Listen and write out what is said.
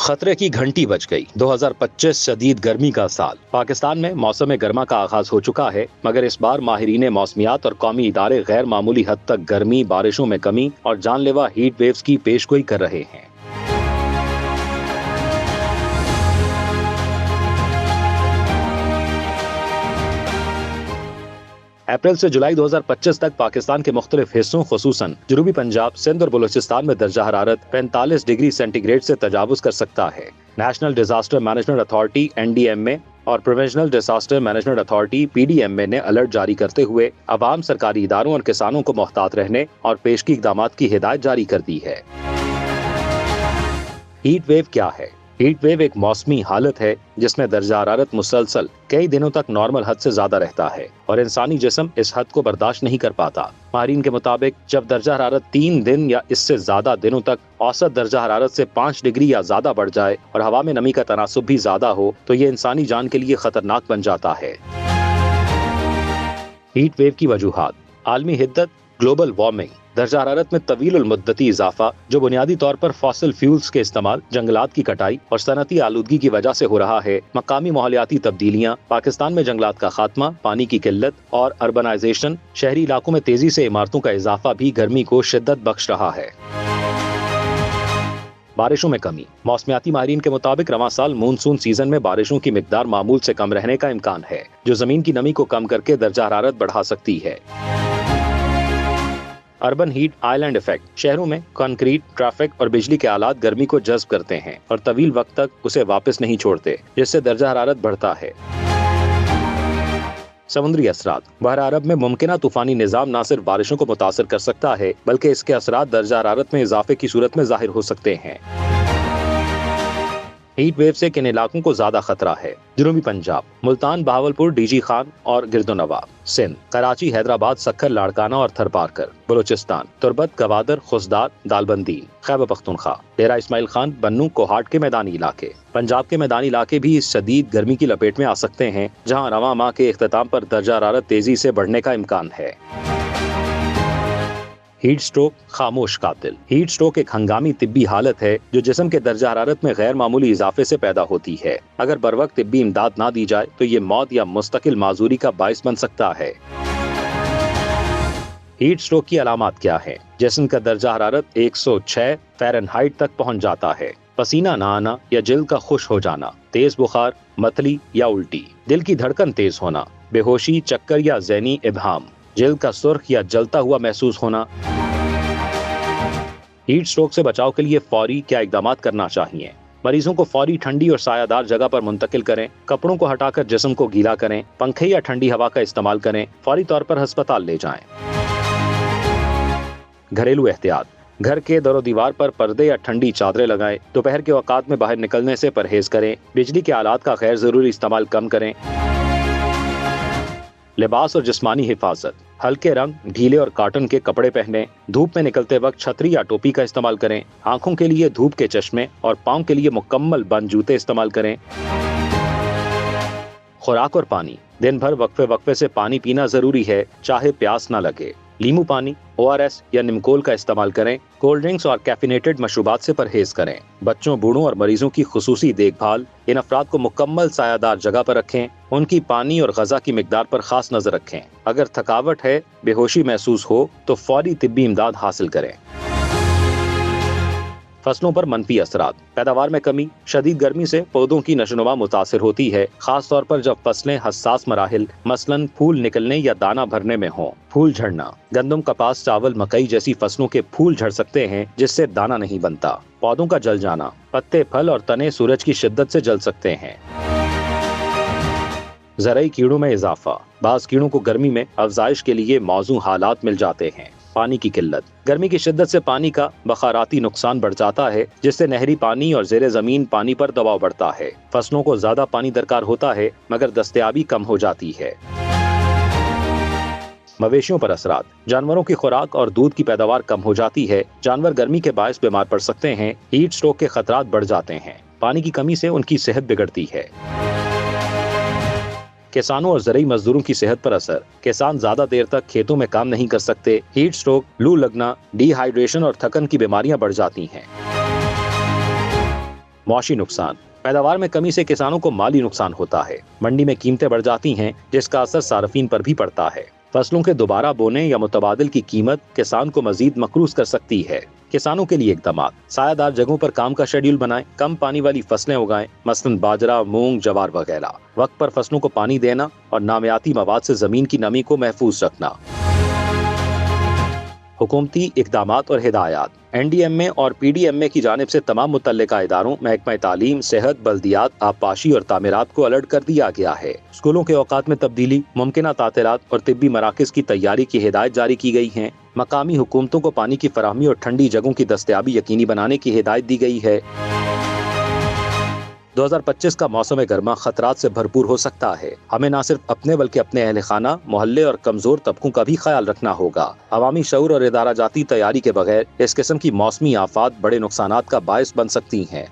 खतरे की घंटी बज गई। 2025 शदीद गर्मी का साल। पाकिस्तान में मौसम गर्मा का आगाज हो चुका है, मगर इस बार माहिरीन मौसमियात और कौमी इदारे गैर मामूली हद तक गर्मी, बारिशों में कमी और जानलेवा हीट वेव्स की पेशगोई कर रहे हैं। अप्रैल से जुलाई 2025 तक पाकिस्तान के मुख्तलिफ हिस्सों खुसूसन जनूबी पंजाब, सिंध और बलूचिस्तान में दर्जा हरारत 45 डिग्री सेंटीग्रेड से तजावुज कर सकता है। National disaster management authority (NDMA) और provincial disaster management authority (PDMA) ने अलर्ट जारी करते हुए अवाम, सरकारी इदारों और किसानों को मोहतात रहने और पेशगी इक़दामात की हिदायत जारी कर दी है। हीट वेव क्या है? हीट वेव एक मौसमी हालत है जिसमें दर्जा हरारत मुसलसल कई दिनों तक नॉर्मल हद से ज्यादा रहता है और इंसानी जिस्म इस हद को बर्दाश्त नहीं कर पाता। माहिरीन के मुताबिक जब दर्जा हरारत 3 दिन या इससे ज्यादा दिनों तक औसत दर्जा हरारत से 5 डिग्री या ज्यादा बढ़ जाए और हवा में नमी का तनासुब भी ज्यादा हो तो ये इंसानी जान के लिए खतरनाक बन जाता है। हीट वेव की वजूहात: आलमी हिद्दत, ग्लोबल वार्मिंग, दर्जा हरारत में तवील मुद्दती इजाफा जो बुनियादी तौर पर फॉसिल फ्यूल्स के इस्तेमाल, जंगलात की कटाई और सनती आलूदगी की वजह से हो रहा है, मकामी माहौलियाती तब्दीलियाँ, पाकिस्तान में जंगलात का खात्मा, पानी की किल्लत और अर्बनाइजेशन, शहरी इलाकों में तेजी से इमारतों का इजाफा भी गर्मी को शिद्दत बख्श रहा है। बारिशों में कमी: मौसमियाती माहिरीन के मुताबिक रवां साल मानसून सीजन में बारिशों की मिकदार मामूल से कम रहने का इम्कान है, जो जमीन की नमी को कम करके दर्जा हरारत बढ़ा सकती है। अर्बन हीट आइलैंड इफेक्ट: शहरों में कंक्रीट, ट्रैफिक और बिजली के आलात गर्मी को जज्ब करते हैं और तवील वक्त तक उसे वापस नहीं छोड़ते, जिससे दर्जा हरारत बढ़ता है। समुद्री असरात: बहर अरब में मुमकिना तूफानी निजाम न सिर्फ बारिशों को मुतासर कर सकता है, बल्कि इसके असरात दर्जा हरारत में इजाफे की सूरत में जाहिर हो सकते हैं। हीट वेव से किन इलाकों को ज्यादा खतरा है? जनूबी पंजाब, मुल्तान, बहावलपुर, डीजी खान और गिरदोनवाब। सिंध, कराची, हैदराबाद, सक्खर, लाड़काना और थरपारकर। बलूचिस्तान, तुर्बत, गवादर, खुसदार, दालबंदीन, खैबर पख्तूनख्वा, डेरा इस्माइल खान, बन्नू, कोहाट के मैदानी इलाके। पंजाब के मैदानी इलाके भी इस शदीद गर्मी की लपेट में आ सकते हैं, जहाँ रवां माह के इख्तिताम पर दर्जा हरारत तेजी से बढ़ने का इम्कान है। हीट स्ट्रोक खामोश कातिल: हीट स्ट्रोक एक हंगामी तिब्बी हालत है जो जिस्म के दर्जा हरारत में गैर मामूली इजाफे से पैदा होती है। अगर बरवक्त तिब्बी इमदाद ना दी जाए तो ये मौत या मुस्तकिल माजूरी का बाइस बन सकता है। हीट स्ट्रोक की अलामात क्या है? जिस्म का दर्जा हरारत 106 फ़ारेनहाइट तक पहुंच जाता है, पसीना ना आना या जिल्द का खुश हो जाना, तेज बुखार, मतली या उल्टी, दिल की धड़कन तेज होना, बेहोशी, चक्कर या ज़हनी इब्हाम, जिल्द का सुर्ख या जलता हुआ महसूस होना। हीट स्ट्रोक से बचाव के लिए फौरी क्या इक़दामात करना चाहिए? मरीजों को फौरी ठंडी और सायादार जगह पर मुंतकिल करें, कपड़ों को हटाकर जिस्म को गीला करें, पंखे या ठंडी हवा का इस्तेमाल करें, फौरी तौर पर अस्पताल ले जाएं। घरेलू एहतियात: घर के दरो दीवार पर पर्दे या ठंडी चादरें लगाएं, दोपहर के औकात में बाहर निकलने से परहेज करें, बिजली के आलात का गैर जरूरी इस्तेमाल कम करें। लिबास और जिस्मानी हिफाजत: हल्के रंग, ढीले और कॉटन के कपड़े पहनें, धूप में निकलते वक्त छतरी या टोपी का इस्तेमाल करें, आंखों के लिए धूप के चश्मे और पाँव के लिए मुकम्मल बंद जूते इस्तेमाल करें। खुराक और पानी: दिन भर वक्फे से पानी पीना जरूरी है, चाहे प्यास न लगे। लीमू पानी, ORS या निमकोल का इस्तेमाल करें। कोल्ड ड्रिंक्स और कैफिनेटेड मशरूबात से परहेज करें। बच्चों, बूढ़ों और मरीजों की खुसूसी देखभाल: इन अफराद को मुकम्मल सायादार जगह पर रखें, उनकी पानी और गज़ा की मिकदार पर खास नजर रखें। अगर थकावट है, बेहोशी महसूस हो तो फौरी तिब्बी इमदाद हासिल करें। फसलों पर मनफी असरात: पैदावार में कमी: शदीद गर्मी से पौधों की नशोनुमा मुतासिर होती है, खास तौर पर जब फसलें हसास मराहिल मसलन फूल निकलने या दाना भरने में हों। फूल झड़ना: गंदम, कपास, चावल, मकई जैसी फसलों के फूल झड़ सकते हैं, जिससे दाना नहीं बनता। पौधों का जल जाना: पत्ते, फल और तने सूरज की शिद्दत से जल सकते हैं। ज़रई कीड़ों में इजाफा: बाज़ कीड़ों को गर्मी में अफजाइश के लिए मौजू हालात मिल जाते हैं। पानी की किल्लत: गर्मी की शिद्दत से पानी का बखाराती नुकसान बढ़ जाता है, जिससे नहरी पानी और ज़ेरे ज़मीन पानी पर दबाव बढ़ता है। फसलों को ज्यादा पानी दरकार होता है, मगर दस्तयाबी कम हो जाती है। मवेशियों पर असरात: जानवरों की खुराक और दूध की पैदावार कम हो जाती है, जानवर गर्मी के बायस बीमार पड़ सकते हैं, हीट स्ट्रोक के खतरात बढ़ जाते हैं। पानी की कमी से उनकी सेहत बिगड़ती है। किसानों और ज़रई मजदूरों की सेहत पर असर: किसान ज्यादा देर तक खेतों में काम नहीं कर सकते, हीट स्ट्रोक, लू लगना, डिहाइड्रेशन और थकन की बीमारियां बढ़ जाती हैं। معاشی نقصان: پیداوار میں کمی سے کسانوں کو مالی نقصان ہوتا ہے۔ منڈی میں قیمتیں بڑھ جاتی ہیں جس کا اثر صارفین پر بھی پڑتا ہے۔ فصلوں کے دوبارہ بونے یا متبادل کی قیمت کسان کو مزید مقروض کر سکتی ہے۔ کسانوں کے لیے اقدامات: سایہ دار جگہوں پر کام کا شیڈول بنائیں، کم پانی والی فصلیں اگائیں، مثلاً باجرہ، مونگ، جوار وغیرہ۔ وقت پر فصلوں کو پانی دینا اور نامیاتی مواد سے زمین کی نمی کو محفوظ رکھنا۔ حکومتی اقدامات اور ہدایات: این ڈی ایم اے اور پی ڈی ایم اے کی جانب سے تمام متعلقہ اداروں، محکمہ تعلیم، صحت، بلدیات، آبپاشی اور تعمیرات کو الرٹ کر دیا گیا ہے۔ اسکولوں کے اوقات میں تبدیلی، ممکنہ تعطیلات اور طبی مراکز کی تیاری کی ہدایت جاری کی گئی ہیں۔ مقامی حکومتوں کو پانی کی فراہمی اور ٹھنڈی جگہوں کی دستیابی یقینی بنانے کی ہدایت دی گئی ہے۔ 2025 کا موسم گرما خطرات سے بھرپور ہو سکتا ہے۔ ہمیں نہ صرف اپنے بلکہ اپنے اہل خانہ، محلے اور کمزور طبقوں کا بھی خیال رکھنا ہوگا۔ عوامی شعور اور ادارہ جاتی تیاری کے بغیر اس قسم کی موسمی آفات بڑے نقصانات کا باعث بن سکتی ہیں۔